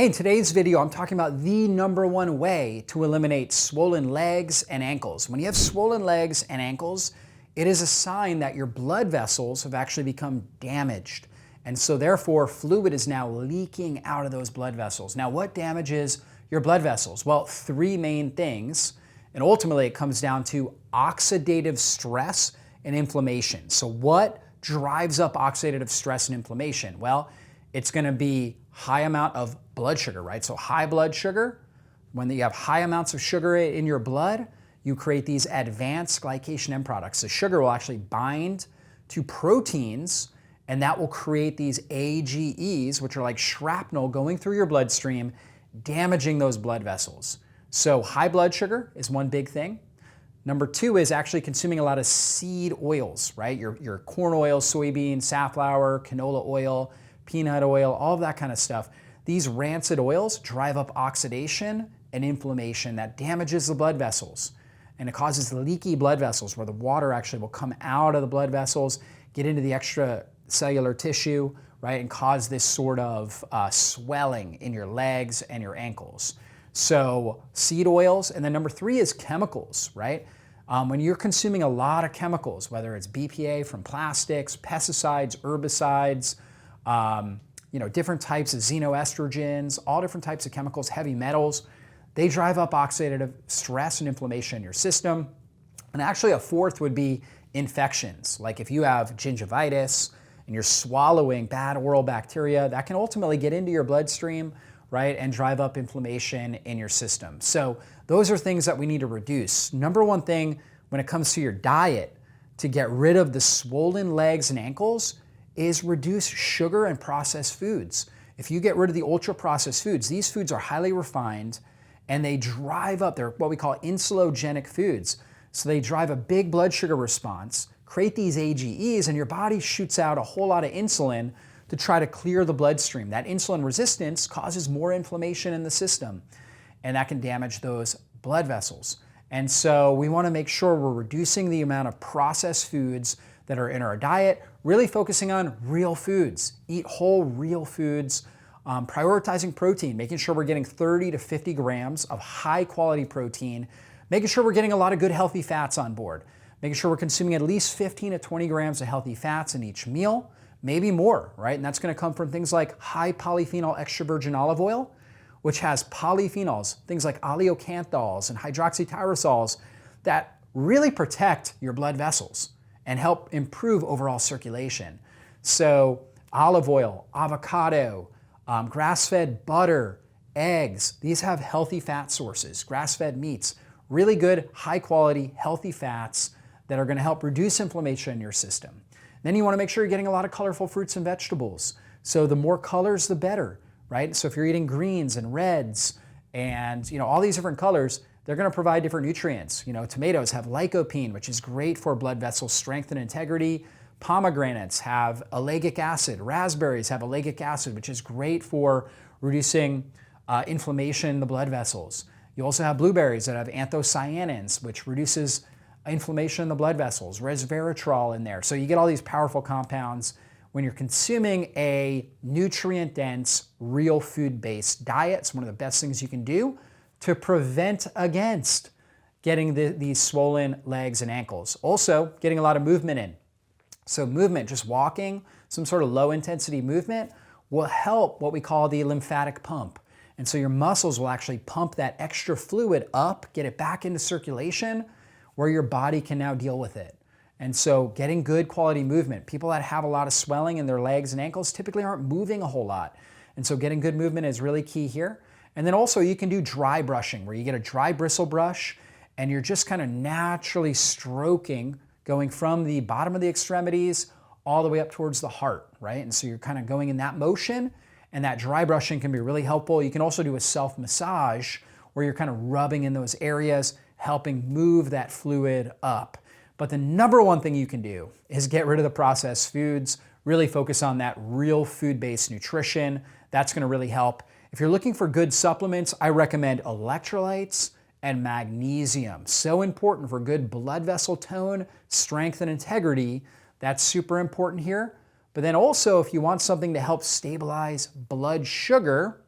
Hey, in today's video, I'm talking about the #1 way to eliminate swollen legs and ankles. When you have swollen legs and ankles, it is a sign that your blood vessels have actually become damaged. And so therefore, fluid is now leaking out of those blood vessels. Now, what damages your blood vessels? Well, three main things. And ultimately, it comes down to oxidative stress and inflammation. So what drives up oxidative stress and inflammation? Well, it's going to be high amount of blood sugar, right? So high blood sugar, when you have high amounts of sugar in your blood, you create these advanced glycation end products. The sugar will actually bind to proteins, and that will create these AGEs, which are like shrapnel going through your bloodstream, damaging those blood vessels. So high blood sugar is one big thing. Number two is actually consuming a lot of seed oils, right? Your corn oil, soybean, safflower, canola oil, peanut oil, all of that kind of stuff. These rancid oils drive up oxidation and inflammation that damages the blood vessels. And it causes leaky blood vessels where the water actually will come out of the blood vessels, get into the extracellular tissue, right? And cause this sort of swelling in your legs and your ankles. So seed oils. And then number three is chemicals, right? When you're consuming a lot of chemicals, whether it's BPA from plastics, pesticides, herbicides, different types of xenoestrogens, all different types of chemicals, heavy metals, they drive up oxidative stress and inflammation in your system. And actually a fourth would be infections. Like if you have gingivitis and you're swallowing bad oral bacteria, that can ultimately get into your bloodstream, right, and drive up inflammation in your system. So those are things that we need to reduce. Number one thing when it comes to your diet to get rid of the swollen legs and ankles is reduce sugar and processed foods. If you get rid of the ultra-processed foods, these foods are highly refined and they drive up, they're what we call insulogenic foods. So they drive a big blood sugar response, create these AGEs, and your body shoots out a whole lot of insulin to try to clear the bloodstream. That insulin resistance causes more inflammation in the system, and that can damage those blood vessels. And so we want to make sure we're reducing the amount of processed foods that are in our diet, really focusing on real foods. Eat whole, real foods, prioritizing protein, making sure we're getting 30 to 50 grams of high quality protein, making sure we're getting a lot of good healthy fats on board, making sure we're consuming at least 15 to 20 grams of healthy fats in each meal, maybe more, right? And that's gonna come from things like high polyphenol extra virgin olive oil, which has polyphenols, things like oleocanthols and hydroxytyrosols that really protect your blood vessels and help improve overall circulation. So olive oil, avocado, grass-fed butter, eggs, these have healthy fat sources, grass-fed meats, really good, high-quality, healthy fats that are gonna help reduce inflammation in your system. Then you wanna make sure you're getting a lot of colorful fruits and vegetables. So the more colors, the better, right? So if you're eating greens and reds and all these different colors, they're going to provide different nutrients. Tomatoes have lycopene, which is great for blood vessel strength and integrity. Pomegranates have ellagic acid. Raspberries have ellagic acid, which is great for reducing inflammation in the blood vessels. You also have blueberries that have anthocyanins, which reduces inflammation in the blood vessels. Resveratrol in there. So you get all these powerful compounds when you're consuming a nutrient-dense, real food-based diet. It's one of the best things you can do to prevent against getting these swollen legs and ankles. Also, getting a lot of movement in. So movement, just walking, some sort of low intensity movement will help what we call the lymphatic pump. And so your muscles will actually pump that extra fluid up, get it back into circulation where your body can now deal with it. And so getting good quality movement. People that have a lot of swelling in their legs and ankles typically aren't moving a whole lot. And so getting good movement is really key here. And then also you can do dry brushing where you get a dry bristle brush and you're just kind of naturally stroking going from the bottom of the extremities all the way up towards the heart, right? And so you're kind of going in that motion, and that dry brushing can be really helpful. You can also do a self-massage where you're kind of rubbing in those areas, helping move that fluid up. But the number one thing you can do is get rid of the processed foods, really focus on that real food-based nutrition. That's gonna really help. If you're looking for good supplements, I recommend electrolytes and magnesium. So important for good blood vessel tone, strength, and integrity. That's super important here. But then also, if you want something to help stabilize blood sugar,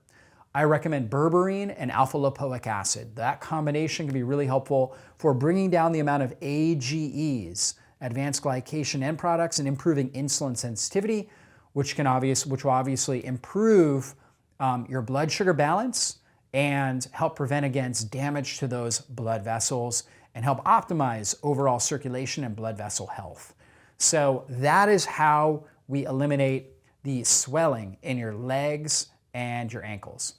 I recommend berberine and alpha-lipoic acid. That combination can be really helpful for bringing down the amount of AGEs, advanced glycation end products, and improving insulin sensitivity, which will obviously improve your blood sugar balance and help prevent against damage to those blood vessels and help optimize overall circulation and blood vessel health. So that is how we eliminate the swelling in your legs and your ankles.